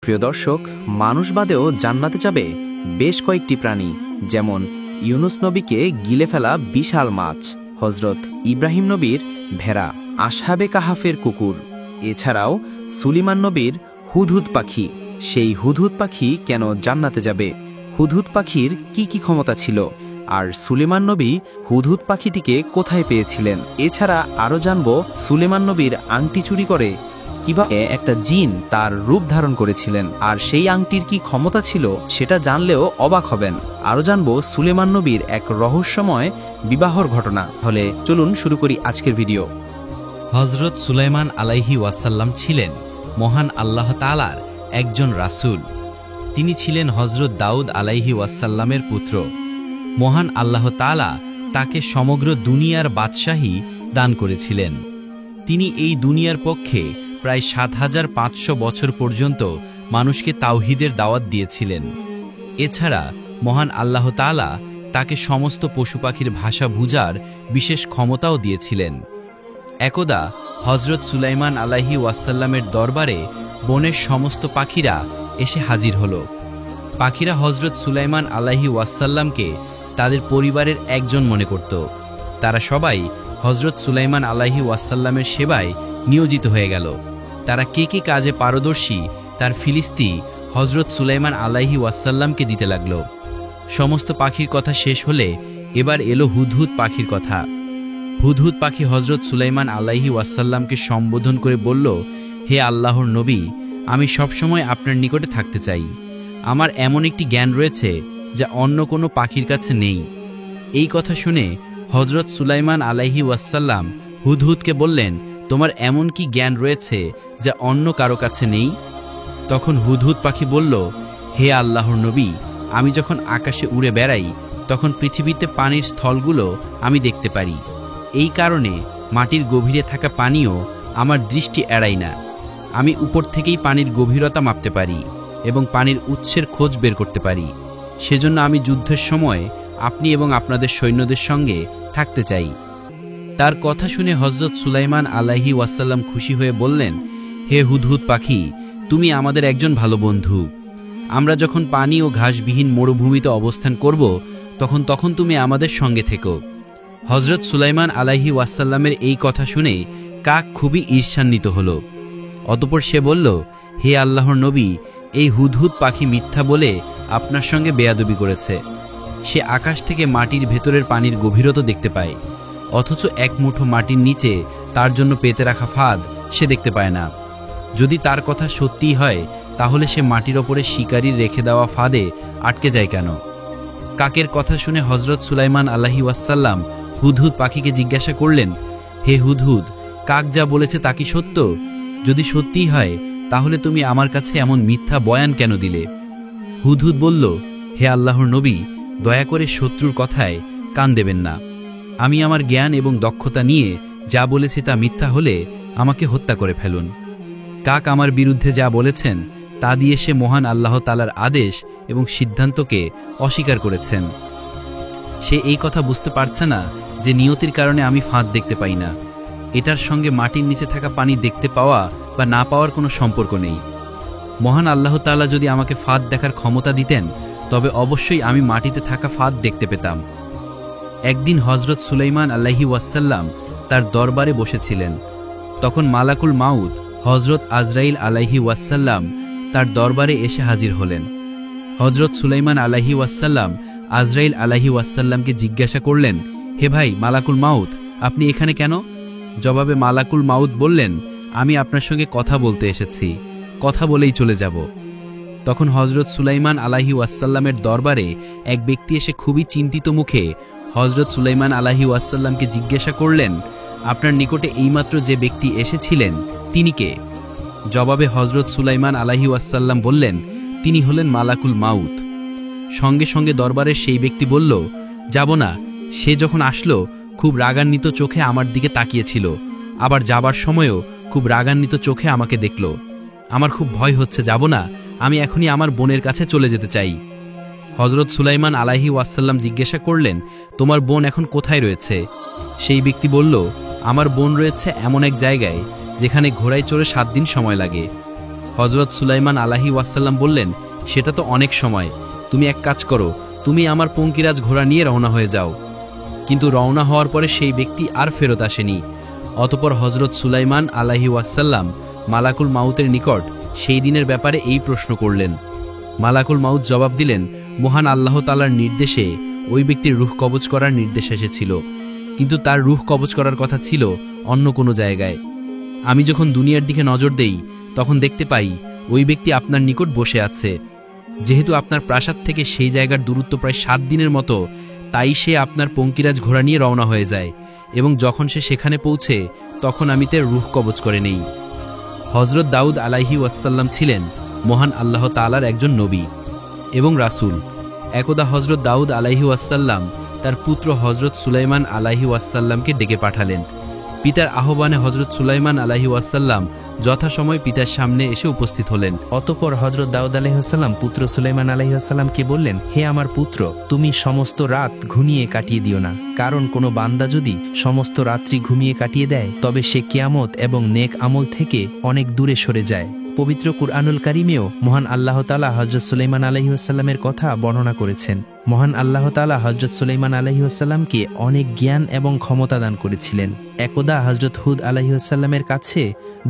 প্রিয় দর্শক, মানুষ বাদেও জান্নাতে যাবে বেশ কয়েকটি প্রাণী, যেমন ইউনুস নবীকে গিলে ফেলা বিশাল মাছ, হজরত ইব্রাহিম নবীর ভেড়া, আসহাবে কাহাফের কুকুর, এছাড়াও সুলিমান নবীর হুদহুদ পাখি। সেই হুদহুদ পাখি কেন জান্নাতে যাবে? হুদহুদ পাখির কি কি ক্ষমতা ছিল? আর সুলেমান নবী হুদহুদ পাখিটিকে কোথায় পেয়েছিলেন? এছাড়া আরও জানব সুলেমান নবীর আংটি চুরি করে কিভাবে একটা জিন তার রূপ ধারণ করেছিলেন, আর সেই আংটির কি ক্ষমতা ছিল সেটা জানলেও অবাক হবেন। আরও জানব সুলেমান নবীর এক রহস্যময় বিবাহর ঘটনা। হলে চলুন শুরু করি আজকের ভিডিও। হজরত সুলাইমান আলাইহি ওয়াসাল্লাম ছিলেন মহান আল্লাহ তাআলার একজন রাসূল। তিনি ছিলেন হজরত দাউদ আলাইহি ওয়াসাল্লামের পুত্র। মহান আল্লাহ তাআলা তাকে সমগ্র দুনিয়ার বাদশাহী দান করেছিলেন। তিনি এই দুনিয়ার পক্ষে প্রায় ৭৫০০ বছর পর্যন্ত মানুষকে তাওহীদের দাওয়াত দিয়েছিলেন। এছাড়া মহান আল্লাহ তাআলা তাকে সমস্ত পশু পাখির ভাষা বুঝার বিশেষ ক্ষমতাও দিয়েছিলেন। একদা হজরত সুলাইমান আলাইহি ওয়াসাল্লামের দরবারে বনের সমস্ত পাখিরা এসে হাজির হল। পাখিরা হজরত সুলাইমান আলাইহি ওয়াসাল্লামকে তাদের পরিবারের একজন মনে করত। তারা সবাই হজরত সুলাইমান আলাইহি ওয়াসাল্লামের সেবায় নিয়োজিত হয়ে গেল। তারা কে কে কাজে পারদর্শী তার ফিলিস্তি হজরত সুলাইমান আলাইহি ওয়াসাল্লামকে দিতে লাগল। সমস্ত পাখির কথা শেষ হলে এবার এলো হুদহুদ পাখির কথা। হুদহুদ পাখি হজরত সুলাইমান আলাইহি ওয়াসাল্লামকে সম্বোধন করে বলল, হে আল্লাহর নবী, আমি সবসময় আপনার নিকটে থাকতে চাই। আমার এমন একটি জ্ঞান রয়েছে যা অন্য কোনো পাখির কাছে নেই। এই কথা শুনে হজরত সুলাইমান আলাইহি ওয়াসাল্লাম হুদহুদকে বললেন, তোমার এমন কি জ্ঞান রয়েছে যা অন্য কারো কাছে নেই? তখন হুদহুদ পাখি বলল, হে আল্লাহর নবী, আমি যখন আকাশে উড়ে বেড়াই তখন পৃথিবীতে পানির স্থলগুলো আমি দেখতে পারি। এই কারণে মাটির গভীরে থাকা পানিও আমার দৃষ্টি এড়ায় না। আমি উপর থেকেই পানির গভীরতা মাপতে পারি এবং পানির উৎসের খোঁজ বের করতে পারি। সেজন্য আমি যুদ্ধের সময় আপনি এবং আপনাদের সৈন্যদের সঙ্গে থাকতে চাই। তার কথা শুনে হজরত সুলাইমান আলাইহি ওয়াসাল্লাম খুশি হয়ে বললেন, হে হুদহুদ পাখি, তুমি আমাদের একজন ভালো বন্ধু। আমরা যখন পানি ও ঘাসবিহীন মরুভূমিতে অবস্থান করব তখন তুমি আমাদের সঙ্গে থেকো। হজরত সুলাইমান আলাইহি ওয়াসাল্লামের এই কথা শুনে কাক খুবই ঈর্ষান্বিত হল। অতঃপর সে বলল, হে আল্লাহর নবী, এই হুদহুদ পাখি মিথ্যা বলে আপনার সঙ্গে বেয়াদবি করেছে। সে আকাশ থেকে মাটির ভেতরের পানির গভীরতা দেখতে পায়, অথচ এক মুঠো মাটির নিচে তার জন্য পেতে রাখা ফাঁদ সে দেখতে পায় না। যদি তার কথা সত্যিই হয় তাহলে সে মাটির ওপরে শিকারীর রেখে দেওয়া ফাঁদে আটকে যায় কেন? কাকের কথা শুনে হজরত সুলাইমান আলাইহি ওয়াসাল্লাম হুদহুদ পাখিকে জিজ্ঞাসা করলেন, হে হুদহুদ, কাক যা বলেছে তা কি সত্য? যদি সত্যিই হয় তাহলে তুমি আমার কাছে এমন মিথ্যা বয়ান কেন দিলে? হুদহুদ বলল, হে আল্লাহর নবী, দয়া করে শত্রুর কথায় কান দেবেন না। আমি আমার জ্ঞান এবং দক্ষতা নিয়ে যা বলেছি তা মিথ্যা হলে আমাকে হত্যা করে ফেলুন। কাক আমার বিরুদ্ধে যা বলেছেন তা দিয়ে সে মহান আল্লাহ তাআলার আদেশ এবং সিদ্ধান্তকে অস্বীকার করেছেন। সে এই কথা বুঝতে পারছে না যে নিয়তির কারণে আমি ফাঁদ দেখতে পাই না। এটার সঙ্গে মাটির নিচে থাকা পানি দেখতে পাওয়া বা না পাওয়ার কোনো সম্পর্ক নেই। মহান আল্লাহ তাআলা যদি আমাকে ফাঁদ দেখার ক্ষমতা দিতেন তবে অবশ্যই আমি মাটিতে থাকা ফাঁদ দেখতে পেতাম। একদিন হজরত সুলাইমান আলাইহি ওয়াসাল্লাম তার দরবারে বসেছিলেন। তখন মালাকুল মাউত হজরত আজরাইল আলাইহি ওয়াসাল্লাম তার দরবারে এসে হাজির হলেন। হজরত সুলাইমান আলাইহি ওয়াসাল্লাম আজরাইল আলাইহি ওয়াসাল্লামকে জিজ্ঞাসা করলেন, হে ভাই মালাকুল মাউত, আপনি এখানে কেন? জবাবে মালাকুল মাউত বললেন, আমি আপনার সঙ্গে কথা বলতে এসেছি, কথা বলেই চলে যাব। তখন হজরত সুলাইমান আলাইহি ওয়াসাল্লামের দরবারে এক ব্যক্তি এসে খুবই চিন্তিত মুখে হজরত সুলাইমান আলাইহি ওয়াসাল্লামকে জিজ্ঞাসা করলেন, আপনার নিকটে এইমাত্র যে ব্যক্তি এসেছিলেন তিনি কে? জবাবে হজরত সুলাইমান আলাইহি ওয়াসাল্লাম বললেন, তিনি হলেন মালাকুল মাউত। সঙ্গে সঙ্গে দরবারের সেই ব্যক্তি বলল, যাব না। সে যখন আসলো খুব রাগান্বিত চোখে আমার দিকে তাকিয়েছিল, আবার যাবার সময়ও খুব রাগান্বিত চোখে আমাকে দেখল। আমার খুব ভয় হচ্ছে, যাব না। আমি এখনই আমার বোনের কাছে চলে যেতে চাই। হজরত সুলাইমান আলাইহি ওয়াসাল্লাম জিজ্ঞাসা করলেন, তোমার বোন এখন কোথায় রয়েছে? সেই ব্যক্তি বলল, আমার বোন রয়েছে এমন এক জায়গায় যেখানে ঘোড়ায় চড়ে 7 দিন সময় লাগে। হজরত সুলাইমান আলাইহি ওয়াসাল্লাম বললেন, সেটা তো অনেক সময়, তুমি এক কাজ করো, তুমি আমার পঙ্কিরাজ ঘোড়া নিয়ে রওনা হয়ে যাও। কিন্তু রওনা হওয়ার পরে সেই ব্যক্তি আর ফেরত আসেনি। অতপর হজরত সুলাইমান আলাইহি ওয়াসাল্লাম মালাকুল মাউতের নিকট সেই দিনের ব্যাপারে এই প্রশ্ন করলেন। মালাকুল মাউত জবাব দিলেন, মহান আল্লাহ তাআলার নির্দেশে ওই ব্যক্তির রূহ কবজ করার নির্দেশ এসেছিল, কিন্তু তার রূহ কবজ করার কথা ছিল অন্য কোনো জায়গায়। আমি যখন দুনিয়ার দিকে নজর দেই তখন দেখতে পাই ওই ব্যক্তি আপনার নিকট বসে আছে। যেহেতু আপনার প্রাসাদ থেকে সেই জায়গার দূরত্ব প্রায় 7 দিনের মতো, তাই সে আপনার পঙ্কিরাজ ঘোড়া নিয়ে রওনা হয়ে যায়, এবং যখন সে সেখানে পৌঁছে তখন আমি তার রূহ কবজ করে নেই। হজরত দাউদ আলাইহি ওয়াসাল্লাম ছিলেন মহান আল্লাহ তাআলার একজন নবী এবং রাসূল। একদা হজরত দাউদ আলাইহি ওয়াসাল্লাম তার পুত্র হজরত সুলাইমান আলাইহি ওয়াসাল্লামকে ডেকে পাঠালেন। পিতার আহ্বানে হজরত সুলাইমান আলাইহি ওয়াসাল্লাম যথাসময় পিতার সামনে এসে উপস্থিত হলেন। অতঃপর হজরত দাউদ আলাইহিসসালাম পুত্র সুলাইমান আলাইহিসসালামকে বললেন, হে আমার পুত্র, তুমি সমস্ত রাত ঘুমিয়ে কাটিয়ে দিও না, কারণ কোনো বান্দা যদি সমস্ত রাত্রি ঘুমিয়ে কাটিয়ে দেয় তবে সে কিয়ামত এবং নেক আমল থেকে অনেক দূরে সরে যায়। পবিত্র কুরআনুল কারীমেও মহান আল্লাহ তাআলা হযরত সুলাইমান আলাইহিসসালামের কথা বর্ণনা করেছেন। মহান আল্লাহ তাআলা হযরত সুলাইমান আলাইহিসসালামকে অনেক জ্ঞান এবং ক্ষমতা দান করেছিলেন। একদা হযরত হুদ আলাইহিসসালামের কাছে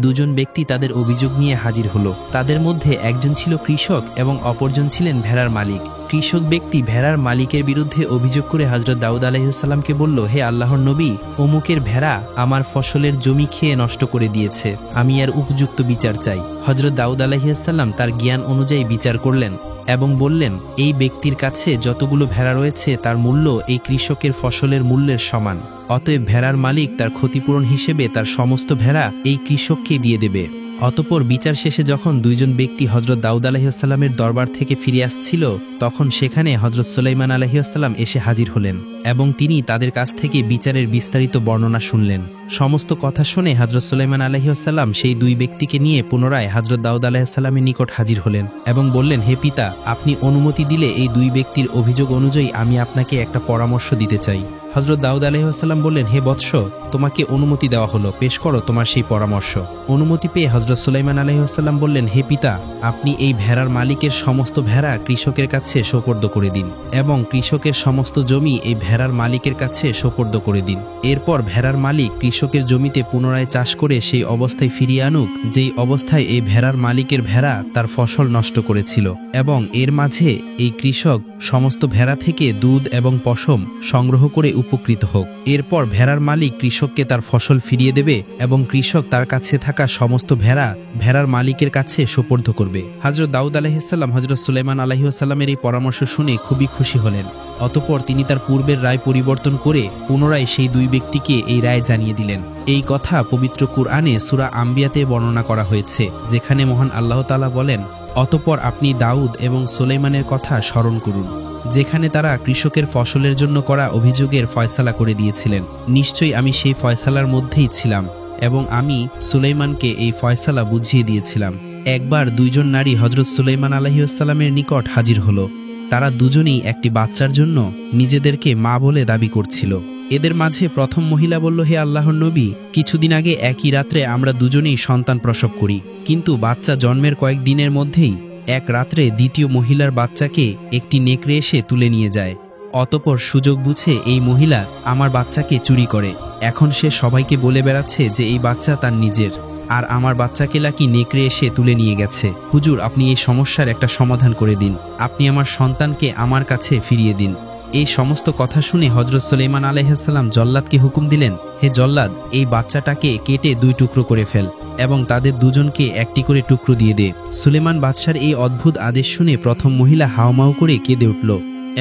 দুজন ব্যক্তি তাদের অভিযোগ নিয়ে হাজির হলো। তাদের মধ্যে একজন ছিল কৃষক এবং অপরজন ছিলেন ভেড়ার মালিক। কৃষক ব্যক্তি ভেড়ার মালিকের বিরুদ্ধে অভিযোগ করে হযরত দাউদ আলাইহিসসালামকে বলল, হে আল্লাহর নবী, অমুকের ভেড়া আমার ফসলের জমি খেয়ে নষ্ট করে দিয়েছে, আমি এর উপযুক্ত বিচার চাই। হযরত দাউদ আলাইহিসসালাম তার জ্ঞান অনুযায়ী বিচার করলেন এবং বললেন, এই ব্যক্তির কাছে যতগুলো ভেড়া রয়েছে তার মূল্য এই কৃষকের ফসলের মূল্যের সমান, অতএব ভেড়ার মালিক তার ক্ষতিপূরণ হিসেবে তার সমস্ত ভেড়া এই কৃষককে দিয়ে দেবে। অতঃপর বিচার শেষে যখন দুইজন ব্যক্তি হযরত দাউদ আলাইহিসসালামের দরবার থেকে ফিরে আসছিল, তখন সেখানে হযরত সুলাইমান আলাইহিসসালাম এসে হাজির হলেন এবং তিনি তাদের কাছ থেকে বিচারের বিস্তারিত বর্ণনা শুনলেন। সমস্ত কথা শুনে হযরত সুলাইমান আলাইহিসসালাম সেই দুই ব্যক্তিকে নিয়ে পুনরায় হযরত দাউদ আলাইহিসসালামের নিকট হাজির হলেন এবং বললেন, হে পিতা, আপনি অনুমতি দিলে এই দুই ব্যক্তির অভিযোগ অনুযায়ী আমি আপনাকে একটা পরামর্শ দিতে চাই। হযরত দাউদ আলাইহিসসালাম বললেন, হে বৎস, তোমাকে অনুমতি দেওয়া হলো, পেশ করো তোমার সেই পরামর্শ। অনুমতি পেয়ে হযরত সুলাইমান আলাইহিসসালাম বললেন, হে পিতা, আপনি এই ভেড়ার মালিকের সমস্ত ভেড়া কৃষকের কাছে সোপর্দ করে দিন এবং কৃষকের সমস্ত জমি এই ভেড়ার মালিকের কাছে সোপর্দ করে দিন। এরপর ভেড়ার মালিক কৃষকের জমিতে পুনরায় চাষ করে সেই অবস্থায় ফিরিয়ে আনুক যেই অবস্থায় এই ভেড়ার মালিকের ভেড়া তার ফসল নষ্ট করেছিল, এবং এর মাঝে এই কৃষক সমস্ত ভেড়া থেকে দুধ এবং পশম সংগ্রহ করে উপকৃত হোক। এরপর ভেড়ার মালিক কৃষককে তার ফসল ফিরিয়ে দেবে এবং কৃষক তার কাছে থাকা সমস্ত ভেড়া ভেড়ার মালিকের কাছে সোপর্দ করবে। হযরত দাউদ আলাইহিসসালাম হযরত সুলাইমান আলাইহিসসালামের এই পরামর্শ শুনে খুবই খুশি হলেন। অতঃপর তিনি তার পূর্বের রায় পরিবর্তন করে পুনরায় সেই দুই ব্যক্তিকে এই রায় জানিয়ে দিলেন। এই কথা পবিত্র কুরআনে সূরা আম্বিয়াতে বর্ণনা করা হয়েছে, যেখানে মহান আল্লাহ তাআলা বলেন, অতঃপর আপনি দাউদ এবং সুলাইমানের কথা স্মরণ করুন, যেখানে তারা কৃষকের ফসলের জন্য করা অভিযোগের ফয়সালা করে দিয়েছিলেন। নিশ্চয়ই আমি সেই ফয়সালার মধ্যেই ছিলাম এবং আমি সুলাইমানকে এই ফয়সালা বুঝিয়ে দিয়েছিলাম। একবার দুইজন নারী হযরত সুলাইমান আলাইহিসসালামের নিকট হাজির হলো। তারা দুজনেই একটি বাচ্চার জন্য নিজেদেরকে মা বলে দাবি করছিল। এদের মাঝে প্রথম মহিলা বলল, হে আল্লাহর নবী, কিছুদিন আগে একই রাত্রে আমরা দুজনেই সন্তান প্রসব করি, কিন্তু বাচ্চা জন্মের কয়েকদিনের মধ্যেই এক রাত্রে দ্বিতীয় মহিলার বাচ্চাকে একটি নেকড়ে এসে তুলে নিয়ে যায়। অতঃপর সুযোগ বুঝে এই মহিলা আমার বাচ্চাকে চুরি করে। এখন সে সবাইকে বলে বেড়াচ্ছে যে এই বাচ্চা তার নিজের, আর আমার বাচ্চাকে নাকি নেকড়ে এসে তুলে নিয়ে গেছে। হুজুর, আপনি এই সমস্যার একটা সমাধান করে দিন, আপনি আমার সন্তানকে আমার কাছে ফিরিয়ে দিন। এই সমস্ত কথা শুনে হযরত সুলাইমান আলাইহিসসালাম জল্লাদকে হুকুম দিলেন, হে জল্লাদ, এই বাচ্চাটাকে কেটে 2 টুকরো করে ফেল এবং তাদের দুজনকে একটি করে টুকরো দিয়ে দে। সুলেমান বাদশার এই অদ্ভুত আদেশ শুনে প্রথম মহিলা হাউমাউ করে কেঁদে উঠল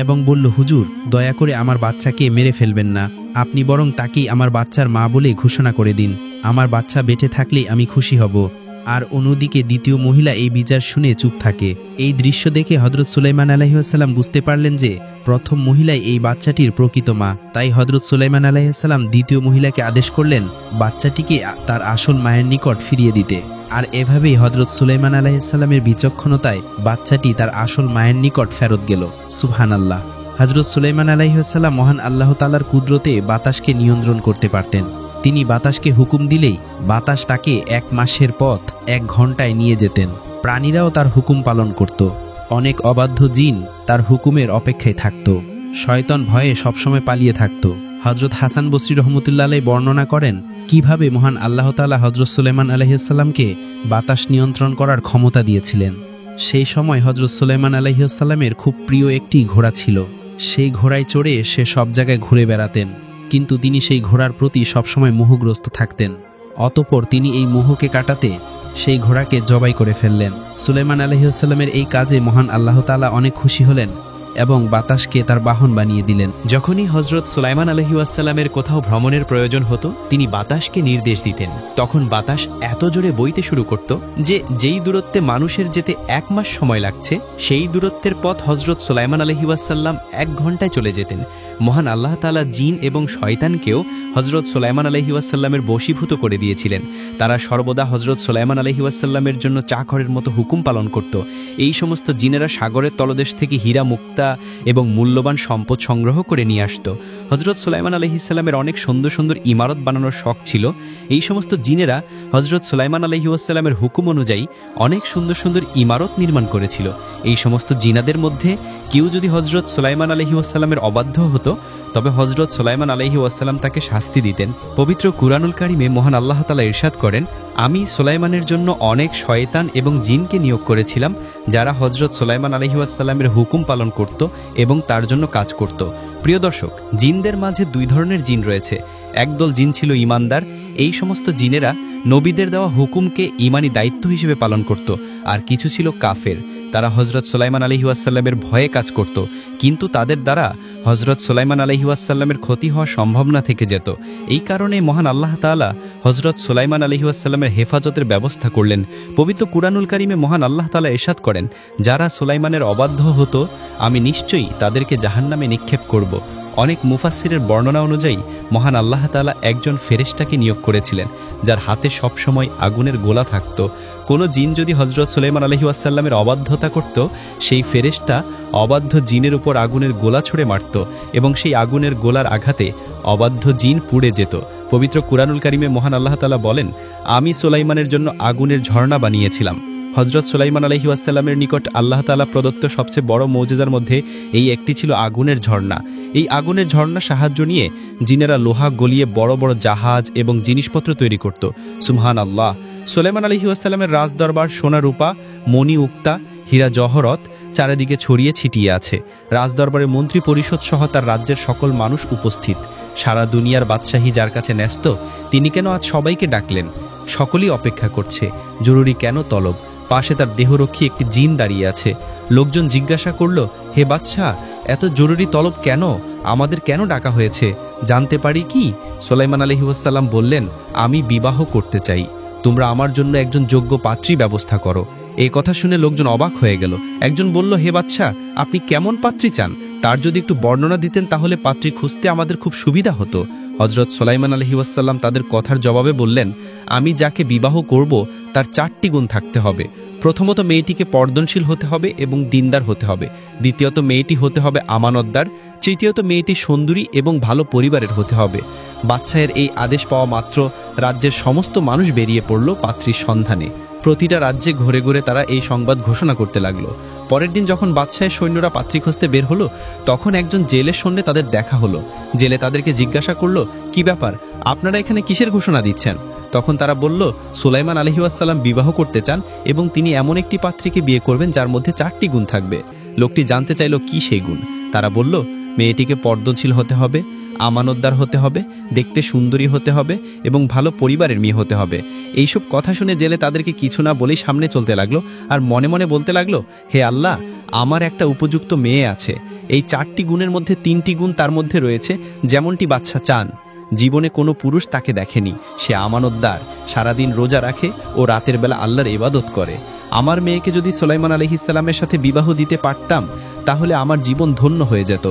এবং বলল, হুজুর, দয়া করে আমার বাচ্চাকে মেরে ফেলবেন না, আপনি বরং তাকেই আমার বাচ্চার মা বলে ঘোষণা করে দিন। আমার বাচ্চা বেঁচে থাকলেই আমি খুশি হব। আর অন্যদিকে দ্বিতীয় মহিলা এই বিচার শুনে চুপ থাকে। এই দৃশ্য দেখে হযরত সুলাইমান আলাইহিসসালাম বুঝতে পারলেন যে প্রথম মহিলাই এই বাচ্চাটির প্রকৃত মা। তাই হযরত সুলাইমান আলাইহিসসালাম দ্বিতীয় মহিলাকে আদেশ করলেন বাচ্চাটিকে তার আসল মায়ের নিকট ফিরিয়ে দিতে। আর এভাবেই হযরত সুলাইমান আলাইহিসসালামের বিচক্ষণতায় বাচ্চাটি তার আসল মায়ের নিকট ফেরত গেল। সুবহানাল্লাহ। হযরত সুলাইমান আলাইহিসসালাম মহান আল্লাহ তাআলার কুদরতে বাতাসকে নিয়ন্ত্রণ করতে পারতেন। তিনি বাতাসকে হুকুম দিলেই বাতাস তাকে 1 মাসের পথ 1 ঘন্টায় নিয়ে যেতেন। প্রাণীরাও তার হুকুম পালন করত। অনেক অবাধ্য জিন তার হুকুমের অপেক্ষায় থাকত। শয়তান ভয়ে সবসময় পালিয়ে থাকত। হজরত হাসান বসরি রহমতুল্লাহ আলাইহি বর্ণনা করেন কিভাবে মহান আল্লাহ তাআলা হজরত সুলাইমান আলাইহিস সালামকে বাতাস নিয়ন্ত্রণ করার ক্ষমতা দিয়েছিলেন। সেই সময় হজরত সুলাইমান আলাইহিস সালামের খুব প্রিয় একটি ঘোড়া ছিল। সেই ঘোড়ায় চড়ে সে সব জায়গায় ঘুরে বেড়াতেন, কিন্তু তিনি সেই ঘোড়ার প্রতি সবসময় মোহগ্রস্ত থাকতেন। অতঃপর তিনি এই মোহকে কাটাতে সেই ঘোড়াকে জবাই করে ফেললেন। সুলাইমান আলাইহিস সালামের এই কাজে মহান আল্লাহ তাআলা অনেক খুশি হলেন এবং বাতাসকে তার বাহন বানিয়ে দিলেন। যখনই হজরত সুলাইমান আলাইহি ওয়াসাল্লামের কোথাও ভ্রমণের প্রয়োজন হতো, তিনি বাতাসকে নির্দেশ দিতেন। তখন বাতাস এত জোরে বইতে শুরু করত যে যেই দূরত্বে মানুষের যেতে 1 মাস সময় লাগছে, সেই দূরত্বের পথ হজরত সুলাইমান আলাইহি ওয়াসাল্লাম 1 ঘন্টায় চলে যেতেন। মহান আল্লাহ তাআলা জিন এবং শয়তানকেও হজরত সুলাইমান আলাইহি ওয়াসাল্লামের বশীভূত করে দিয়েছিলেন। তারা সর্বদা হজরত সুলাইমান আলাইহি ওয়াসাল্লামের জন্য চাকরের মতো হুকুম পালন করত। এই সমস্ত জিনেরা সাগরের তলদেশ থেকে হীরা, মুক্তা এবং মূল্যবান সম্পদ সংগ্রহ করে নিয়ে আসত। হজরত সুলাইমান আলাইহিস সালামের অনেক সুন্দর সুন্দর ইমারত বানানোর শখ ছিল। এই সমস্ত জিনেরা হজরত সুলাইমান আলাইহি ওয়াসাল্লামের হুকুম অনুযায়ী অনেক সুন্দর সুন্দর ইমারত নির্মাণ করেছিল। এই সমস্ত জিনাদের মধ্যে কেউ যদি হজরত সুলাইমান আলাইহি ওয়াসাল্লামের অবাধ্য হতো, তবে হজরত সুলাইমান আলাইহি ওয়াসাল্লাম তাকে শাস্তি দিতেন। পবিত্র কুরআনুল কারিমে মহান আল্লাহ তাআলা ইরশাদ করেন, আমি সুলাইমানের জন্য অনেক শয়তান এবং জিনকে নিয়োগ করেছিলাম, যারা হজরত সুলাইমান আলাইহি ওয়াসাল্লামের হুকুম পালন করত এবং তার জন্য কাজ করত। প্রিয় দর্শক, জিনদের মাঝে 2 ধরনের জিন রয়েছে। একদল জিন ছিল ইমানদার। এই সমস্ত জিনেরা নবীদের দেওয়া হুকুমকে ইমানি দায়িত্ব হিসেবে পালন করত। আর কিছু ছিল কাফের। তারা হজরত সুলাইমান আলাইহি ওয়াসাল্লামের ভয়ে কাজ করত, কিন্তু তাদের দ্বারা হজরত সুলাইমান আলাইহি ওয়াসাল্লামের ক্ষতি হওয়া সম্ভব না থেকে যেত। এই কারণে মহান আল্লাহ তাআলা হজরত সুলাইমান আলাইহি ওয়াসাল্লামের হেফাজতের ব্যবস্থা করলেন। পবিত্র কুরআনুল কারিমে মহান আল্লাহ তাআলা ইরশাদ করেন, যারা সুলাইমানের অবাধ্য হতো, আমি নিশ্চয়ই তাদেরকে জাহান্নামে নিক্ষেপ করব। অনেক মুফাসসিরের বর্ণনা অনুযায়ী মহান আল্লাহ তাআলা একজন ফেরেশতাকে নিয়োগ করেছিলেন, যার হাতে সবসময় আগুনের গোলা থাকত। কোনো জিন যদি হজরত সুলাইমান আলাইহি ওয়াসাল্লামের অবাধ্যতা করত, সেই ফেরেশতা অবাধ্য জিনের উপর আগুনের গোলা ছুঁড়ে মারত এবং সেই আগুনের গোলার আঘাতে অবাধ্য জিন পুড়ে যেত। পবিত্র কুরআনুল কারিমে মহান আল্লাহ তাআলা বলেন, আমি সুলাইমানের জন্য আগুনের ঝর্ণা বানিয়েছিলাম। হজরত সুলাইমান আলাইহি ওয়াসাল্লামের নিকট আল্লাহ তাআলা প্রদত্ত সবচেয়ে বড় মুজিজার মধ্যে এই একটি ছিল আগুনের ঝর্ণা। এই আগুনের ঝর্ণা সাহায্য নিয়ে জিনেরা লোহা গলিয়ে বড় বড় জাহাজ এবং জিনিসপত্র তৈরি করত। সুবহানাল্লাহ। সুলাইমান আলাইহি ওয়াসাল্লামের রাজদরবার সোনা রূপা, মণি উক্তা, হীরা জহরত চারিদিকে ছড়িয়ে ছিটিয়ে আছে। রাজদরবারে মন্ত্রী পরিষদ সহ তার রাজ্যের সকল মানুষ উপস্থিত। সারা দুনিয়ার বাদশাহী যার কাছে ন্যস্ত, তিনি কেন আজ সবাইকে ডাকলেন? সকলেই অপেক্ষা করছে। জরুরি কেন তলব? পাশে তার দেহরক্ষী একটি জিন দাঁড়িয়ে আছে। লোকজন জিজ্ঞাসা করল, হে বাদশাহ, এত জরুরি তলব কেন? আমাদের কেন ডাকা হয়েছে? জানতে পারি কি? সুলাইমান আলাইহি ওয়াসাল্লাম বললেন, আমি বিবাহ করতে চাই। তোমরা আমার জন্য একজন যোগ্য পাত্রী ব্যবস্থা করো। এই কথা শুনে লোকজন অবাক হয়ে গেল। একজন বলল, হে বাদশাহ, আপনি কেমন পাত্রী চান? তার যদি একটু বর্ণনা দিতেন তাহলে পাত্রী খুঁজতে আমাদের খুব সুবিধা হতো। হজরত সুলাইমান আলাইহি ওয়াসাল্লাম তাদের কথার জবাবে বললেন, আমি যাকে বিবাহ করব তার 4টি গুণ থাকতে হবে। প্রথমত, মেয়েটিকে পর্দনশীল হতে হবে এবং দিনদার হতে হবে। দ্বিতীয়ত, মেয়েটি হতে হবে আমানতদার। তৃতীয়ত, মেয়েটি সুন্দরী এবং ভালো পরিবারের হতে হবে। বাদশাহের এই আদেশ পাওয়া মাত্র রাজ্যের সমস্ত মানুষ বেরিয়ে পড়ল পাত্রীর সন্ধানে। প্রতিটা রাজ্যে ঘুরে ঘুরে তারা এই সংবাদ ঘোষণা করতে লাগলো। পরের দিন যখন বাদশাহের সৈন্যরা পাত্রী খুঁজতে বের হলো, তখন একজন জেলের সঙ্গে তাদের দেখা হলো। জেলে তাদেরকে জিজ্ঞাসা করলো, কি ব্যাপার, আপনারা এখানে কিসের ঘোষণা দিচ্ছেন? তখন তারা বলল, সুলাইমান আলাইহি ওয়াসাল্লাম বিবাহ করতে চান এবং তিনি এমন একটি পাত্রীকে বিয়ে করবেন যার মধ্যে 4টি গুণ থাকবে। লোকটি জানতে চাইল কি সেই গুণ। তারা বলল, মেয়েটিকে পর্দনশীল হতে হবে, আমানতদার হতে হবে, দেখতে সুন্দরী হতে হবে এবং ভালো পরিবারের মেয়ে হতে হবে। এইসব কথা শুনে জেলে তাদেরকে কিছু না বলেই সামনে চলতে লাগলো আর মনে মনে বলতে লাগলো, হে আল্লাহ, আমার একটা উপযুক্ত মেয়ে আছে। এই 4টি গুণের মধ্যে 3টি গুণ তার মধ্যে রয়েছে, যেমনটি বাদশা চান। জীবনে কোনো পুরুষ তাকে দেখেনি। সে আমানতদার, সারাদিন রোজা রাখে ও রাতের বেলা আল্লাহর ইবাদত করে। আমার মেয়েকে যদি সুলাইমান আলাইহিস সালামের সাথে বিবাহ দিতে পারতাম, তাহলে আমার জীবন ধন্য হয়ে যেত।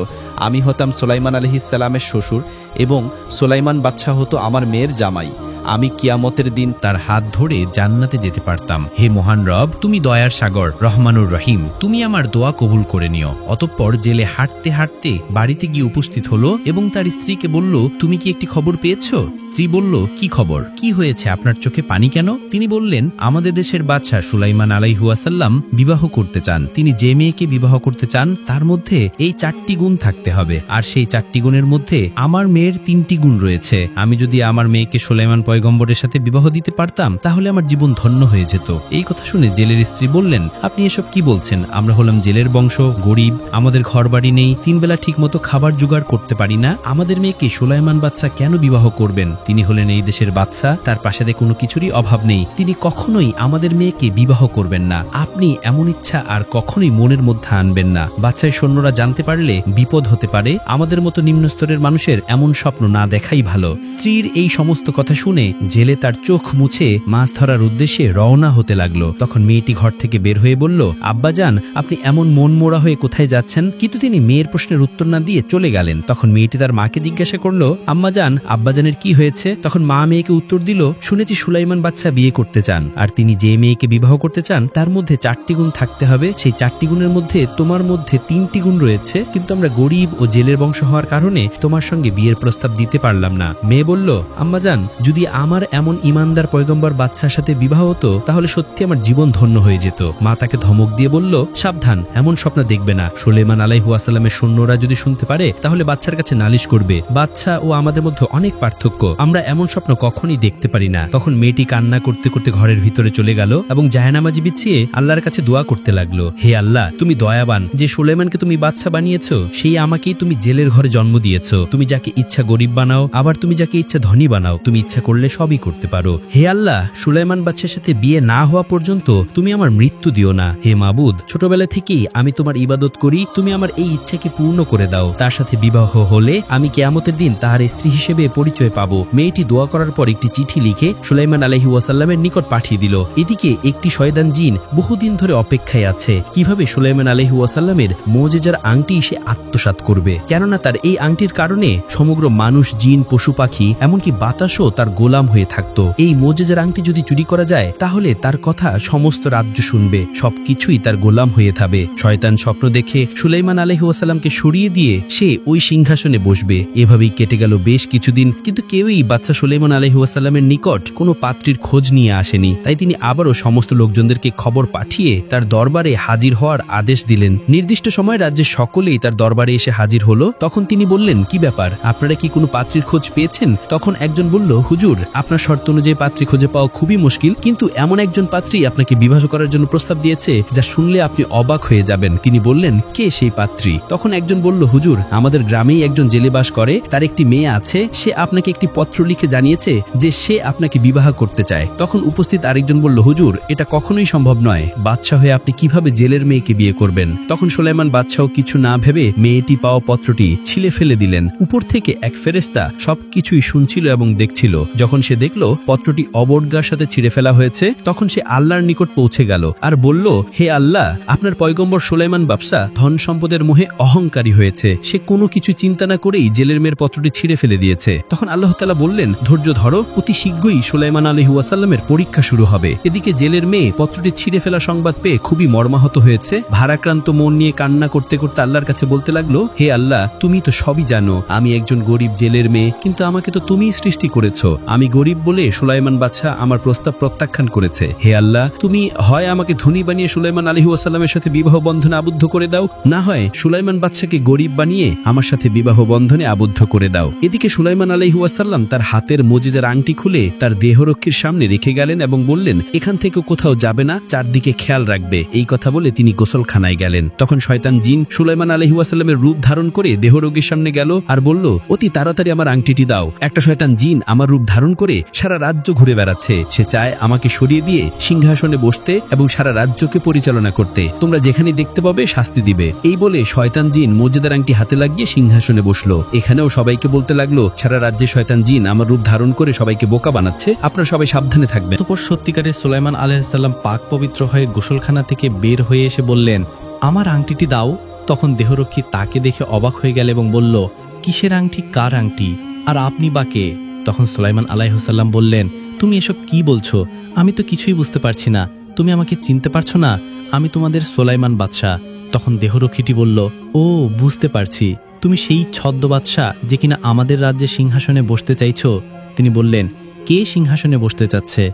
আমি হতাম সুলাইমান আলাইহিস সালামের শ্বশুর এবং সুলাইমান বাদশাহ হতো আমার মেয়ের জামাই। আমি কিয়ামতের দিন তার হাত ধরে জান্নাতে যেতে পারতাম। হে মহান রব, তুমি দয়ার সাগর, রহমানুর রহিম, তুমি আমার দোয়া কবুল করে নিও। অতঃপর জেলে হাঁটতে হাঁটতে বাড়িতে গিয়ে উপস্থিত হলো এবং তার স্ত্রীকে বলল, তুমি কি একটি খবর পেয়েছো? স্ত্রী বলল, কি খবর? কি হয়েছে? আপনার চোখে পানি কেন? তিনি বললেন, আমাদের দেশের বাদশা সুলাইমান আলাইহিস সালাম বিবাহ করতে চান। তিনি যে মেয়েকে বিবাহ করতে চান তার মধ্যে এই 4টি গুণ থাকতে হবে, আর সেই 4টি গুণের মধ্যে আমার মেয়ের 3টি গুণ রয়েছে। আমি যদি আমার মেয়েকে সুলাইমান পয়গম্বরের সাথে বিবাহ দিতে পারতাম তাহলে আমার জীবন ধন্য হয়ে যেত। এই কথা শুনে জেলের স্ত্রী বললেন, আপনি এসব কি বলছেন? আমরা হলাম জেলের বংশ, গরিব, আমাদের ঘরবাড়ি নেই, 3 বেলা ঠিক মতো খাবার জোগাড় করতে পারি না। আমাদের মেয়েকে সুলাইমান বাদশা কেন বিবাহ করবেন? তিনি হলেন এই দেশের বাদশা, তার প্রাসাদে কোনো কিছুরই অভাব নেই, তিনি কখনোই আমাদের মেয়েকে বিবাহ করবেন না। আপনি এমন ইচ্ছা আর কখনোই মনের মধ্যে আনবেন না। বাদশার সৈন্যরা জানতে পারলে বিপদ হতে পারে। আমাদের মতো নিম্ন স্তরের মানুষের এমন স্বপ্ন না দেখাই ভালো। স্ত্রীর এই সমস্ত কথা শুনে জেলে তার চোখ মুছে মাছ ধরার উদ্দেশ্যে রওনা হতে লাগলো। তখন মেয়েটি ঘর থেকে বের হয়ে বলল, আব্বাজান, আপনি এমন মন মোড়া হয়ে কোথায় যাচ্ছেন? কিন্তু তিনি মেয়ের প্রশ্নের উত্তর না দিয়ে চলে গেলেন। তখন মেয়েটি তার মাকে জিজ্ঞাসা করলো, আম্মাজান, আব্বাজানের কি হয়েছে? তখন মা মেয়েকে উত্তর দিল, শুনেছি সুলাইমান বাদশা বিয়ে করতে চান, আর তিনি যে মেয়েকে বিবাহ করতে চান তার মধ্যে 4টি গুণ থাকতে হবে। সেই 4টি গুণের মধ্যে তোমার মধ্যে 3টি গুণ রয়েছে, কিন্তু আমরা গরিব ও জেলের বংশ হওয়ার কারণে তোমার সঙ্গে বিয়ের প্রস্তাব দিতে পারলাম না। মেয়ে বলল, আম্মাজান, যদি আমার এমন ইমানদার পয়গম্বর বাদশার সাথে বিবাহ হতো তাহলে সত্যি আমার জীবন ধন্য হয়ে যেত। মা তাকে ধমক দিয়ে বলল, সাবধান, এমন স্বপ্ন দেখবে না। সুলাইমান আলাইহিস সালামের সৈন্যরা যদি শুনতে পারে তাহলে বাদশার কাছে নালিশ করবে। বাদশা ও আমাদের মধ্যে অনেক পার্থক্য, আমরা এমন স্বপ্ন কখনই দেখতে পারি না। তখন মেয়েটি কান্না করতে করতে ঘরের ভিতরে চলে গেল এবং জায়নামাজি বিছিয়ে আল্লাহর কাছে দোয়া করতে লাগলো, হে আল্লাহ, তুমি দয়াবান, যে সুলাইমানকে তুমি বাদশা বানিয়েছো সেই আমাকেই তুমি জেলের ঘরে জন্ম দিয়েছো। তুমি যাকে ইচ্ছা গরিব বানাও, আবার তুমি যাকে ইচ্ছা ধনী বানাও, তুমি ইচ্ছা করলে সবই করতে পারো। হে আল্লাহ, সুলাইমান বাদশার সাথে বিয়ে না হওয়া পর্যন্ত তুমি আমার মৃত্যু দিও না। হে মাবুদ, ছোটবেলা থেকেই আমি তোমার ইবাদত করি, তুমি আমার এই ইচ্ছাকে পূর্ণ করে দাও। তার সাথে বিবাহ হলে আমি কিয়ামতের দিন তার স্ত্রী হিসেবে পরিচয় পাবো। মেয়েটি দোয়া করার পর একটি চিঠি লিখে সুলাইমান আলাইহিস সালামের নিকট পাঠিয়ে দিল। এদিকে একটি শয়তান জিন বহুদিন ধরে অপেক্ষায় আছে কিভাবে সুলাইমান আলাইহিস সালামের মুজিজার আংটি সে আত্মসাৎ করবে, কেননা তার এই আংটির কারণে সমগ্র মানুষ, জিন, পশু পাখি, এমনকি বাতাসও তার গোলাম হয়ে থাকতো। এই মুজিজার আংটি যদি চুরি করা যায় তাহলে তার কথা সমস্ত রাজ্য শুনবে, সবকিছুই তার গোলাম হয়ে থাকবে। শয়তান স্বপ্ন দেখে সুলাইমান আলাইহিস সালামকে সরিয়ে দিয়ে সে ওই সিংহাসনে বসবে। এভাবেই কেটে গেল বেশ কিছুদিন, কিন্তু কেউই বাদশা সুলাইমান আলাইহিস সালামের নিকট কোনো পাত্রীর খোঁজ নিয়ে আসেনি। তাই তিনি আবারও সমস্ত লোকজনদেরকে খবর পাঠিয়ে তার দরবারে হাজির হওয়ার আদেশ দিলেন। নির্দিষ্ট সময় রাজ্যের সকলেই তার দরবারে এসে হাজির হলো। তখন তিনি বললেন, কি ব্যাপার, আপনারা কি কোনো পাত্রীর খোঁজ পেয়েছেন? তখন একজন বলল, হুজুর, আপনার শর্ত অনুযায়ী পাত্রী খুঁজে পাওয়া খুবই মুশকিল, কিন্তু এমন একজন পাত্রী আপনাকে বিবাহ করার জন্য প্রস্তাব দিয়েছে যা শুনলে আপনি অবাক হয়ে যাবেন। তিনি বললেন, কে সেই পাত্রী? তখন একজন বলল, হুজুর, আমাদের গ্রামেই একজন জেলে বাস করে, তার একটি মেয়ে আছে, সে আপনাকে একটি পত্র লিখে জানিয়েছে যে সে আপনাকে বিবাহ করতে চায়। তখন উপস্থিত আরেকজন বলল, হুজুর, এটা কখনোই সম্ভব নয়, বাদশা হয়ে আপনি কিভাবে জেলের মেয়েকে বিয়ে করবেন? তখন সুলাইমান বাদশাহ কিছু না ভেবে মেয়েটি পাওয়া পত্রটি ছিলে ফেলে দিলেন। উপর থেকে এক ফেরেশতা সবকিছুই শুনছিল এবং দেখছিল। যখন সে দেখল পত্রটি অবজ্ঞার সাথে ছিঁড়ে ফেলা হয়েছে তখন সে আল্লাহর নিকট পৌঁছে গেল আর বলল, হে আল্লাহ, আপনার পয়গম্বর সুলাইমান বাদশা ধন সম্পদের মোহে অহংকারী হয়েছে, সে কোনো কিছু চিন্তা না করেই জেলের মেয়ের পত্রটি ছিঁড়ে ফেলে দিয়েছে। তখন আল্লাহ তাআলা বললেন, ধৈর্য ধরো, অতি শীঘ্রই সুলাইমান আলাইহিস সালামের পরীক্ষা শুরু হবে। এদিকে জেলের মেয়ে পত্রটি ছিঁড়ে ফেলা সংবাদ পেয়ে খুবই মর্মাহত হয়েছে। ভারাক্রান্ত মন নিয়ে কান্না করতে করতে আল্লাহর কাছে বলতে লাগলো, হে আল্লাহ, তুমি তো সবই জানো, আমি একজন গরিব জেলের মেয়ে, কিন্তু আমাকে তো তুমিই সৃষ্টি করেছো। আমি গরিব বলে সুলাইমান বাদশা আমার প্রস্তাব প্রত্যাখ্যান করেছে। হে আল্লাহ, তুমি হয় আমাকে ধনী বানিয়ে সুলাইমান আলাইহিস সালামের সাথে বিবাহ বন্ধনে আবদ্ধ করে দাও, না হয় সুলাইমান বাদশাকে গরিব বানিয়ে আমার সাথে বিবাহ বন্ধনে আবদ্ধ করে দাও। এদিকে সুলাইমান আলাইহিস সালাম তার হাতের মুজিজার আংটি খুলে তার দেহরক্ষীর সামনে রেখে গেলেন এবং বললেন, এখান থেকে কোথাও যাবে না, চারদিকে খেয়াল রাখবে। এই কথা বলে তিনি গোসলখানায় গেলেন। তখন শয়তান জিন সুলাইমান আলাইহিস সালামের রূপ ধারণ করে দেহরোগীর সামনে গেল আর বলল, অতি তাড়াতাড়ি আমার আংটিটি দাও। একটা শয়তান জিন আমার রূপ ধারণ করে সারা রাজ্য ঘুরে বেড়াচ্ছে, সে চায় আমাকে সরিয়ে দিয়ে সিংহাসনে বসতে এবং সারা রাজ্যকে পরিচালনা করতে। তোমরা যেখানে দেখতে পাবে শাস্তি দিবে। এই বলে শয়তান জিন মুজিজার আংটি হাতে লাগিয়ে সিংহাসনে বসলো। এখানেও সবাইকে বলতে লাগলো, সারা রাজ্যে শয়তান জিন আমার রূপ ধারণ করে সবাইকে বোকা বানাচ্ছে, আপনারা সবাই সাবধানে থাকবেন। অতঃপর সত্যিকারের সুলাইমান আলাইহিস সালাম পাক পবিত্র হয়ে গোসলখানা থেকে বের হয়ে এসে বললেন, আমার আংটিটি দাও। তখন দেহরক্ষী তাকে দেখে অবাক হয়ে গেল এবং বলল, কিসের আংটি, কার আংটি, আর আপনি বা কে? তখন সুলাইমান আলাইহিসসালাম বললেন, তুমি এসব কি বলছো? আমি তো কিছুই বুঝতে পারছি না। তুমি আমাকে চিনতে পারছো না? আমি তোমাদের সুলাইমান বাদশাহ। তখন দেহরক্ষীটি বলল, ও বুঝতে পারছি, তুমি সেই ছদ্ম বাদশাহ যে কিনা আমাদের রাজ্যে সিংহাসনে বসতে চাইছো। তিনি বললেন, কে সিংহাসনে বসতে চাচ্ছে?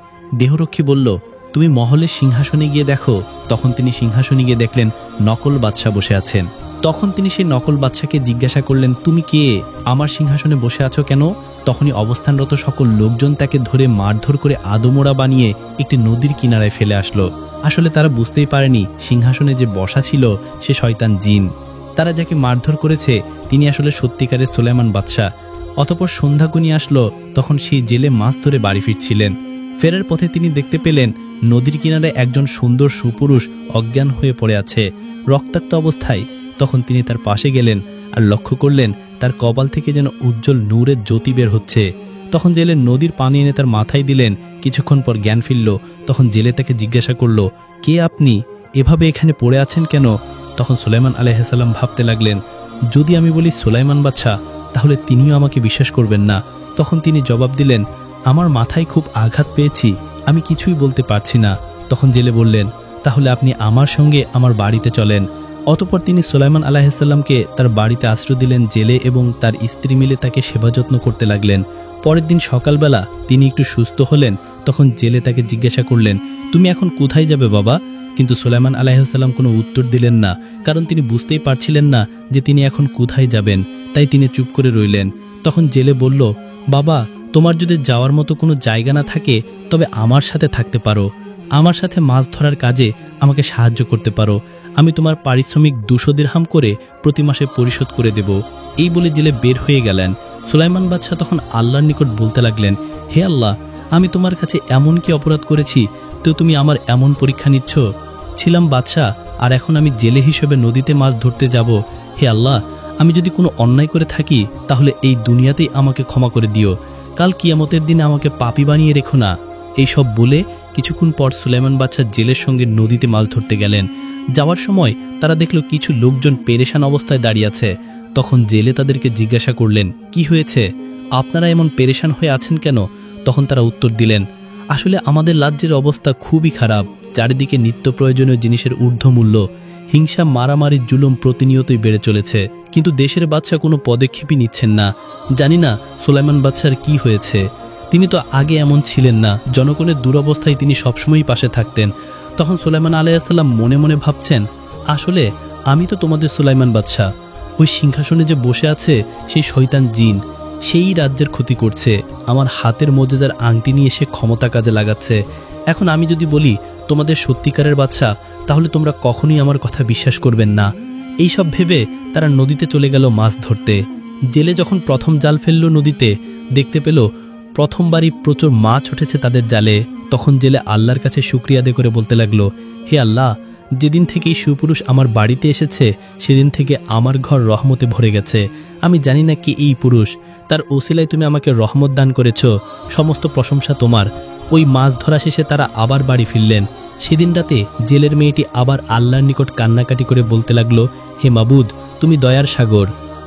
দেহরক্ষী বলল, তুমি মহলের সিংহাসনে গিয়ে দেখো। তখন তিনি সিংহাসনে গিয়ে দেখলেন নকল বাদশাহ বসে আছেন। তখন তিনি সেই নকল বাদশাকে জিজ্ঞাসা করলেন, তুমি কে? আমার সিংহাসনে বসে আছো কেন? তখনই অবস্থানরত সকল লোকজন তাকে ধরে মারধর করে আদমোড়া বানিয়ে একটি নদীর কিনারায় ফেলে আসলো। আসলে তারা বুঝতেই পারেনি সিংহাসনে যে বসা ছিল সে শয়তান জিন। তারা যাকে মারধর করেছে তিনি আসলে সত্যিকারের সুলাইমান বাদশাহ। অতঃপর সন্ধ্যা ঘনিয়ে আসলো, তখন সেই জেলে মাছ ধরে বাড়ি ফিরছিলেন। ফেরার পথে তিনি দেখতে পেলেন নদীর কিনারে একজন সুন্দর সুপুরুষ অজ্ঞান হয়ে পড়ে আছে, রক্তাক্ত অবস্থায়। তখন তিনি তার পাশে গেলেন আর লক্ষ্য করলেন তার কপাল থেকে যেন উজ্জ্বল নূরের জ্যোতি বের হচ্ছে। তখন জেলে নদীর পানি এনে তার মাথায় দিলেন। কিছুক্ষণ পর জ্ঞান ফিরল। তখন জেলে তাকে জিজ্ঞাসা করল, কে আপনি? এভাবে এখানে পড়ে আছেন কেন? তখন সুলাইমান আলাইহিসসালাম ভাবতে লাগলেন, যদি আমি বলি সুলাইমান বাদশাহ তাহলে তিনিও আমাকে বিশ্বাস করবেন না। তখন তিনি জবাব দিলেন, আমার মাথায় খুব আঘাত পেয়েছি, আমি কিছুই বলতে পারছি না। তখন জেলে বললেন, তাহলে আপনি আমার সঙ্গে আমার বাড়িতে চলেন। অতঃপর তিনি সুলাইমান আলাইহিসসালামকে তার বাড়িতে আশ্রয় দিলেন। জেলে এবং তার স্ত্রী মিলে তাকে সেবা যত্ন করতে লাগলেন। পরের দিন সকালবেলা তিনি একটু সুস্থ হলেন। তখন জেলে তাকে জিজ্ঞাসা করলেন, তুমি এখন কোথায় যাবে বাবা? কিন্তু সুলাইমান আলাইহিসসালাম কোনো উত্তর দিলেন না, কারণ তিনি বুঝতেই পারছিলেন না যে তিনি এখন কোথায় যাবেন। তাই তিনি চুপ করে রইলেন। তখন জেলে বলল, বাবা, তোমার যদি যাওয়ার মতো কোনো জায়গা না থাকে তবে আমার সাথে থাকতে পারো। আমার সাথে মাছ ধরার কাজে আমাকে সাহায্য করতে পারো। আমি তোমার পারিশ্রমিক 200 দিরহাম করে প্রতি মাসে পরিশোধ করে দেব। এই বলে জেলে বের হয়ে গেলেন। সুলাইমান বাদশাহ তখন আল্লাহর নিকট বলতে লাগলেন, হে আল্লাহ, আমি তোমার কাছে এমন কি অপরাধ করেছি তো তুমি আমার এমন পরীক্ষা নিচ্ছ? ছিলাম বাদশাহ আর এখন আমি জেলে হিসেবে নদীতে মাছ ধরতে যাব। হে আল্লাহ, আমি যদি কোনো অন্যায় করে থাকি তাহলে এই দুনিয়াতেই আমাকে ক্ষমা করে দিও, কাল কিয়ামতের দিনে আমাকে পাপী বানিয়ে রেখো না। এই সব বলে কিছুক্ষণ পর সুলাইমান বাদশাহ জেলের সঙ্গে নদীতে মাছ ধরতে গেলেন। যাওয়ার সময় তারা দেখল কিছু লোকজন পেরেশান অবস্থায় দাঁড়িয়ে আছে। তখন জেলে তাদেরকে জিজ্ঞাসা করলেন, কি হয়েছে? আপনারা এমন পেরেশান হয়ে আছেন কেন? তখন তারা উত্তর দিলেন, আসলে আমাদের রাজ্যের অবস্থা খুবই খারাপ। চারিদিকে নিত্য প্রয়োজনীয় জিনিসের ঊর্ধ্বমূল্য, হিংসা, মারামারি, জুলুম প্রতিনিয়তই বেড়ে চলেছে, কিন্তু দেশের বাদশাহ কোনো পদক্ষেপই নিচ্ছেন না। জানি না সুলাইমান বাদশার কি হয়েছে। তিনি তো আগে এমন ছিলেন না। জনগণের দুরবস্থায় তিনি সবসময়ই পাশে থাকতেন। তখন সুলাইমান আলাইহিসসালাম মনে মনে ভাবছেন, আসলে আমি তো তোমাদের সুলাইমান বাদশাহ। ওই সিংহাসনে যে বসে আছে সেই শয়তান জিন, সেই রাজ্যের ক্ষতি করছে। আমার হাতের মোজেজার আংটি নিয়ে সে ক্ষমতা কাজে লাগাচ্ছে। এখন আমি যদি বলি তোমাদের সত্যিকারের বাদশাহ, তাহলে তোমরা কখনোই আমার কথা বিশ্বাস করবেন না। এই সব ভেবে তারা নদীতে চলে গেল মাছ ধরতে। জেলে যখন প্রথম জাল ফেলল নদীতে, দেখতে পেল প্রথমবারই প্রচুর মাছ উঠেছে তাদের জালে। তখন জেলে আল্লাহর কাছে শুকরিয়া আদায় করে বলতে লাগলো, হে আল্লাহ, যেদিন থেকে এই সুপুরুষ আমার বাড়িতে এসেছে সেদিন থেকে আমার ঘর রহমতে ভরে গেছে। আমি জানি না কি এই পুরুষ, তার ওসিলায় তুমি আমাকে রহমত দান করেছ। সমস্ত প্রশংসা তোমার। ওই মাছ ধরা শেষে তারা আবার বাড়ি ফিরলেন। সেদিন রাতে জেলের মেয়েটি আবার আল্লাহর নিকট কান্নাকাটি করে বলতে লাগলো, হে মাবুদ, তুমি দয়ার সাগর।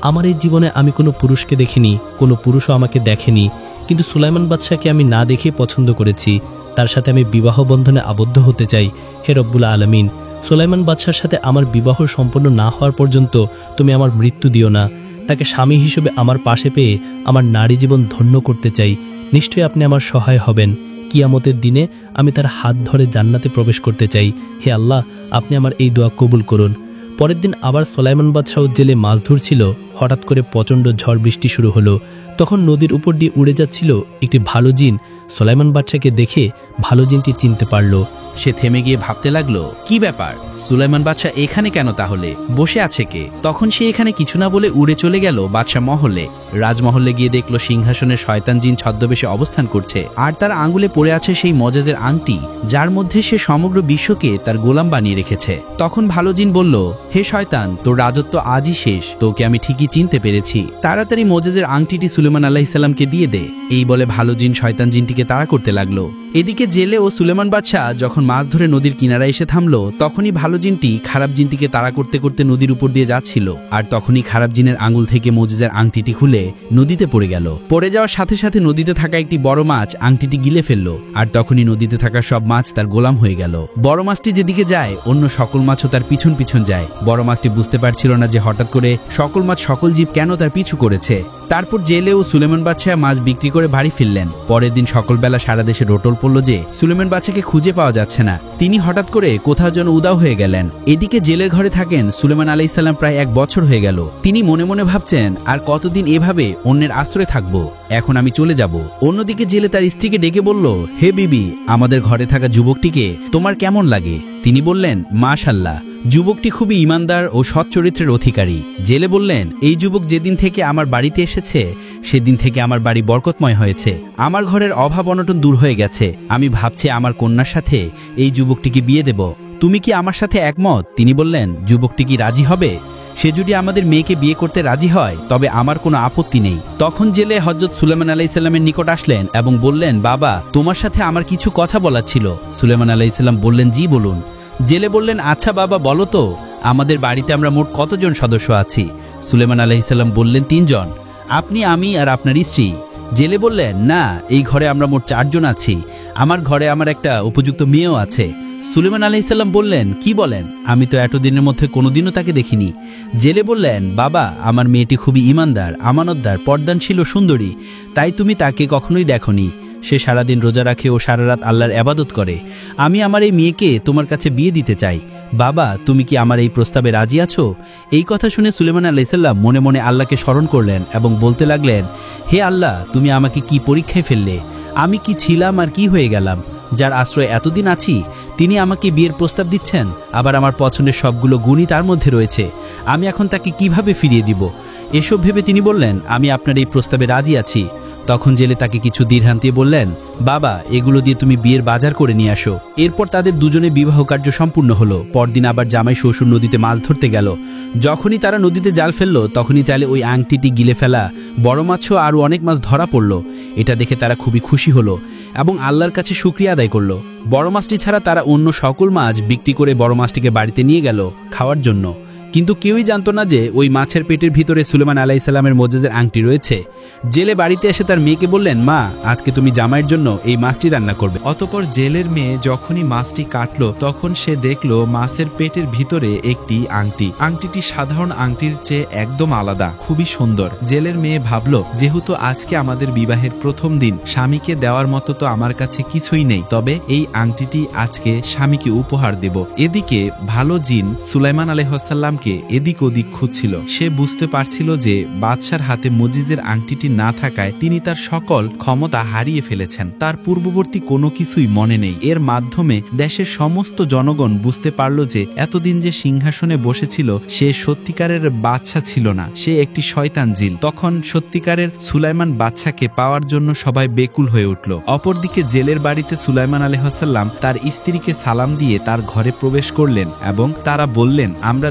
আমার এই জীবনে আমি কোনো পুরুষকে দেখিনি, কোনো পুরুষও আমাকে দেখেনি, কিন্তু সুলাইমান বাদশাকে আমি না দেখে পছন্দ করেছি। তার সাথে আমি বিবাহ বন্ধনে আবদ্ধ হতে চাই। হে রব্বুল আলামিন, সুলাইমান বাদশার সাথে আমার বিবাহ সম্পন্ন না হওয়ার পর্যন্ত তুমি আমার মৃত্যু দিও না। তাকে স্বামী হিসেবে আমার পাশে পেয়ে আমার নারী জীবন ধন্য করতে চাই। নিশ্চয়ই আপনি আমার সহায় হবেন। কিয়ামতের দিনে আমি তার হাত ধরে জান্নাতে প্রবেশ করতে চাই। হে আল্লাহ, আপনি আমার এই দোয়া কবুল করুন। পরের দিন আবার সুলাইমান বাদশাহ জেলে মাছ ধরছিল। হঠাৎ করে প্রচণ্ড ঝড় বৃষ্টি শুরু হলো। তখন নদীর উপর দিয়ে উড়ে যাচ্ছিল একটি ভালো জিন। সুলাইমান বাদশাকে দেখে ভালো জিনটি চিনতে পারল। সে থেমে গিয়ে ভাবতে লাগলো, কি ব্যাপার, সুলাইমান বাদশাহ এখানে কেন, তাহলে বসে আছে কে? তখন সে এখানে কিছু না বলে উড়ে চলে গেল বাদশাহ মহলে। রাজমহলে গিয়ে দেখলো সিংহাসনে শয়তান জিন ছদ্মবেশে অবস্থান করছে, আর তার আঙ্গুলে পড়ে আছে সেই মজেজের আংটি, যার মধ্যে সে সমগ্র বিশ্বকে তার গোলাম বানিয়ে রেখেছে। তখন ভালো জিন বলল, হে শয়তান, তোর রাজত্ব আজই শেষ। তোকে আমি ঠিকই চিনতে পেরেছি। তাড়াতাড়ি মজেজের আংটিটি সুলাইমান আলাইহিস সালামকে দিয়ে দে। এই বলে ভালো জিন শয়তান জিনটিকে তাড়া করতে লাগলো। এদিকে জেলে ও সুলেমান বাদশাহ যখন মাছ ধরে নদীর কিনারায় এসে থামল, তখনই ভালো জিনটি খারাপ জিনটিকে তাড়া করতে করতে নদীর উপর দিয়ে যাচ্ছিল। আর তখনই খারাপ জিনের আঙুল থেকে মুজিজার আংটিটি খুলে নদীতে পড়ে গেল। পড়ে যাওয়ার সাথে সাথে নদীতে থাকা একটি বড় মাছ আংটিটি গিলে ফেলল। আর তখনই নদীতে থাকা সব মাছ তার গোলাম হয়ে গেল। বড় মাছটি যেদিকে যায় অন্য সকল মাছও তার পিছন পিছন যায়। বড় মাছটি বুঝতে পারছিল না যে হঠাৎ করে সকল মাছ সকল জীব কেন তার পিছু করেছে। তারপর জেলে ও সুলেমান বাদশাহ মাছ বিক্রি করে বাড়ি ফিরলেন। পরের দিন সকালবেলা সারা দেশে রোটল পড়ল যে সুলেমান বাদশাকে খুঁজে পাওয়া যাচ্ছে না। তিনি হঠাৎ করে কোথাও যেন উধাও হয়ে গেলেন। এদিকে জেলের ঘরে থাকেন সুলেমান আলাইহিস সালাম প্রায় 1 বছর হয়ে গেল। তিনি মনে মনে ভাবছেন, আর কতদিন এভাবে অন্যের আশ্রয়ে থাকবো, এখন আমি চলে যাব। অন্যদিকে জেলে তার স্ত্রীকে ডেকে বলল, হে বিবি, আমাদের ঘরে থাকা যুবকটিকে তোমার কেমন লাগে? তিনি বললেন, মাশাআল্লাহ, যুবকটি খুবই ইমানদার ও সৎ চরিত্রের অধিকারী। জেলে বললেন, এই যুবক যেদিন থেকে আমার বাড়িতে এসেছে সেদিন থেকে আমার বাড়ি বরকতময় হয়েছে। আমার ঘরের অভাব অনটন দূর হয়ে গেছে। আমি ভাবছি আমার কন্যার সাথে এই যুবকটিকে বিয়ে দেব। তুমি কি আমার সাথে একমত? তিনি বললেন, যুবকটি কি রাজি হবে? সে যদি আমাদের মেয়েকে বিয়ে করতে রাজি হয় তবে আমার কোনো আপত্তি নেই। তখন জেলে হযরত সুলেমান আলাইহিস সালামের নিকট আসলেন এবং বললেন, বাবা, তোমার সাথে আমার কিছু কথা বলার ছিল। সুলেমান আলাইহিস সালাম বললেন, জি বলুন। জেলে বললেন, আচ্ছা বাবা, বলো তো আমাদের বাড়িতে আমরা মোট কতজন সদস্য আছি? সুলেমান আলাইহিস সালাম বললেন, 3 জন, আপনি, আমি আর আপনার স্ত্রী। জেলে বললেন, না, এই ঘরে আমরা মোট 4 জন আছি। আমার ঘরে আমার একটা উপযুক্ত মেয়েও আছে। সুলেমান আলাইহিস সালাম বললেন, কি বলেন? আমি তো এতদিনের মধ্যে কোনোদিনও তাকে দেখিনি। জেলে বললেন, বাবা, আমার মেয়েটি খুবই ইমানদার, আমানতদার, পর্দানশীল ও সুন্দরী, তাই তুমি তাকে কখনোই দেখনি। সে সারাদিন রোজা রাখে ও সারা রাত আল্লাহর ইবাদত করে। আমি আমার এই মেয়েকে তোমার কাছে বিয়ে দিতে চাই। বাবা, তুমি কি আমার এই প্রস্তাবে রাজি আছো? এই কথা শুনে সুলেমান আলাইহিস সালাম মনে মনে আল্লাহকে স্মরণ করলেন এবং বলতে লাগলেন, হে আল্লাহ, তুমি আমাকে কি পরীক্ষায় ফেললে? আমি কি ছিলাম আর কি হয়ে গেলাম? যার আশ্রয়ে এতদিন আছি তিনি আমাকে বিয়ের প্রস্তাব দিচ্ছেন, আবার আমার পছন্দের সবগুলো গুণই তার মধ্যে রয়েছে। আমি এখন তাকে কিভাবে ফিরিয়ে দিব? এসব ভেবে তিনি বললেন, আমি আপনার এই প্রস্তাবে রাজি আছি। তখন জেলে তাকে কিছু দিরহাম দিয়ে বললেন, বাবা, এগুলো দিয়ে তুমি বিয়ের বাজার করে নিয়ে আসো। এরপর তাদের দুজনে বিবাহ কার্য সম্পূর্ণ হলো। পরদিন আবার জামাই শ্বশুর নদীতে মাছ ধরতে গেল। যখনই তারা নদীতে জাল ফেললো তখনই জালে ওই আংটিটি গিলে ফেলা বড় মাছও আরও অনেক মাছ ধরা পড়ল। এটা দেখে তারা খুবই খুশি হলো এবং আল্লাহর কাছে শুকরিয়া আদায় করলো। বড় মাছটি ছাড়া তারা অন্য সকল মাছ বিক্রি করে বড় মাছটিকে বাড়িতে নিয়ে গেল খাওয়ার জন্য। কিন্তু কেউই জানতো না যে ওই মাছের পেটের ভিতরে সুলেমান আলাইহিস সালামের মুজিজার আংটি রয়েছে। জেলে বাড়িতে এসে তার মেয়েকে বললেন, মা, আজকে তুমি জামাইয়ের জন্য এই মাছটি রান্না করবে। অতঃপর জেলের মেয়ে যখনই মাছটি কাটলো তখন সে দেখলো মাছের পেটের ভিতরে একটি আংটি। আংটিটি সাধারণ আংটির চেয়ে একদম আলাদা, খুবই সুন্দর। জেলের মেয়ে ভাবলো, যেহেতু আজকে আমাদের বিবাহের প্রথম দিন, স্বামীকে দেওয়ার মতো তো আমার কাছে কিছুই নেই, তবে এই আংটিটি আজকে স্বামীকে উপহার দেব। এদিকে ভালো জিন সুলাইমান আলাইহিস সালাম এদিক ওদিক খুঁজছিল। সে বুঝতে পারছিল যে বাদশার হাতে মুজিজের আংটিটি না থাকায় তিনি তার সকল ক্ষমতা হারিয়ে ফেলেছেন। তার পূর্ববর্তী কোনো কিছুই মনে নেই। এর মাধ্যমে দেশের সমস্ত জনগণ বুঝতে পারল যে এতদিন যে সিংহাসনে বসেছিল সে সত্যিকারের বাদশা ছিল না, সে একটি শয়তান জিন। তখন সত্যিকারের সুলাইমান বাদশাকে পাওয়ার জন্য সবাই বেকুল হয়ে উঠল। অপরদিকে জেলের বাড়িতে সুলাইমান আলাইহিস সালাম তার স্ত্রীকে সালাম দিয়ে তার ঘরে প্রবেশ করলেন এবং তারা বললেন, আমরা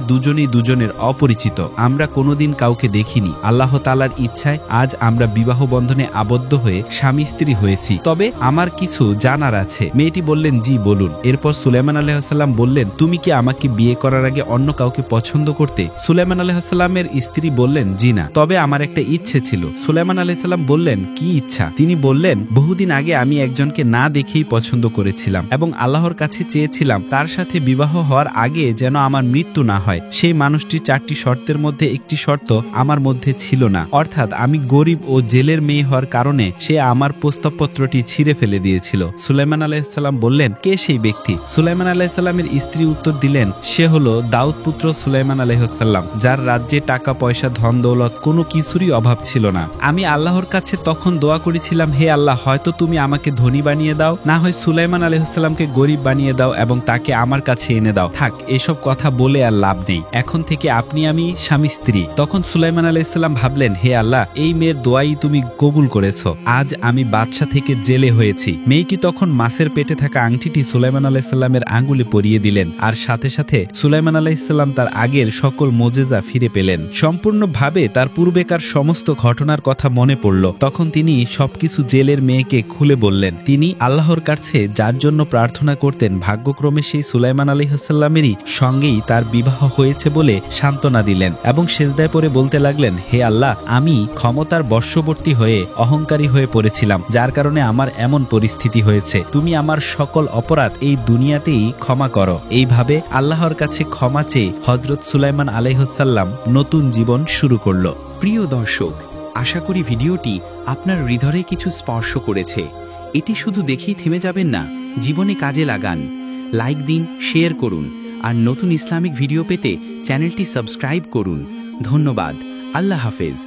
দুজনের অপরিচিত, আমরা কোনোদিন কাউকে দেখিনি। আল্লাহ তাআলার ইচ্ছায় আজ আমরা বিবাহ বন্ধনে আবদ্ধ হয়ে স্বামী স্ত্রী হয়েছি, তবে আমার কিছু জানার আছে। মেয়েটি বললেন, জি বলুন। এরপর সুলাইমান আলাইহিস সালাম বললেন, তুমি কি আমাকে বিয়ে করার আগে অন্য কাউকে পছন্দ করতে? সুলাইমান আলাইহিস সালামের স্ত্রী বললেন, জি না, তবে আমার একটা ইচ্ছে ছিল। সুলাইমান আলাইহিস সালাম বললেন, কি ইচ্ছা? তিনি বললেন, বহুদিন আগে আমি একজনকে না দেখেই পছন্দ করেছিলাম এবং আল্লাহর কাছে চেয়েছিলাম তার সাথে বিবাহ হওয়ার আগে যেন আমার মৃত্যু না হয়। সেই মানুষটির 4টি শর্তের মধ্যে একটি শর্ত আমার মধ্যে ছিল না, অর্থাৎ আমি গরিব ও জেলের মেয়ে হওয়ার কারণে সে আমার প্রস্তাবপত্রটি ছিঁড়ে ফেলে দিয়েছিল। সুলাইমান আলাইহিস সালাম বললেন, কে সেই ব্যক্তি? সুলাইমান আলাইহিস সালামের স্ত্রী উত্তর দিলেন, সে হলো দাউদ পুত্র সুলাইমান আলাইহিস সালাম, যার রাজ্যে টাকা পয়সা ধন দৌলত কোনো কিছুরই অভাব ছিল না। আমি আল্লাহর কাছে তখন দোয়া করেছিলাম, হে আল্লাহ, হয়তো তুমি আমাকে ধনী বানিয়ে দাও, না হয় সুলাইমান আলাইহিস সালামকে গরিব বানিয়ে দাও এবং তাকে আমার কাছে এনে দাও। থাক, এসব কথা বলে আর লাভ নেই। এখন থেকে আপনি আমি স্বামী স্ত্রী। তখন সুলাইমান আলাইহিসসালাম ভাবলেন, হে আল্লাহ, এই মেয়ের দোয়াই তুমি কবুল করেছ, আজ আমি বাদশা থেকে জেলে হয়েছি। মেয়েটি তখন মাছের পেটে থাকা আংটিটি সুলাইমান আলাইহিসসালামের আঙ্গুলে পরিয়ে দিলেন, আর সাথে সাথে সুলাইমান আলাইহিসসালাম তার আগের সকল মোজেজা ফিরে পেলেন। সম্পূর্ণভাবে তার পূর্বেকার সমস্ত ঘটনার কথা মনে পড়ল। তখন তিনি সবকিছু জেলের মেয়েকে খুলে বললেন। তিনি আল্লাহর কাছে যার জন্য প্রার্থনা করতেন, ভাগ্যক্রমে সেই সুলাইমান আলাইহিসসালামেরই সঙ্গেই তার বিবাহ হয়েছে বলে সান্ত্বনা দিলেন এবং সেজদায় পড়ে বলতে লাগলেন, হে আল্লাহ, আমি ক্ষমতার বর্ষবর্তী হয়ে অহংকারী হয়ে পড়েছিলাম, যার কারণে আমার এমন পরিস্থিতি হয়েছে। তুমি আমার সকল অপরাধ এই দুনিয়াতেই ক্ষমা করো। এইভাবে আল্লাহর কাছে ক্ষমা চেয়ে হযরত সুলাইমান আলাইহিসসালাম নতুন জীবন শুরু করল। প্রিয় দর্শক, আশা করি ভিডিওটি আপনার হৃদয়ে কিছু স্পর্শ করেছে। এটি শুধু দেখেই থেমে যাবেন না, জীবনে কাজে লাগান। লাইক দিন, শেয়ার করুন, আর নতুন ইসলামিক ভিডিও পেতে চ্যানেলটি সাবস্ক্রাইব করুন। ধন্যবাদ। আল্লাহ হাফেজ।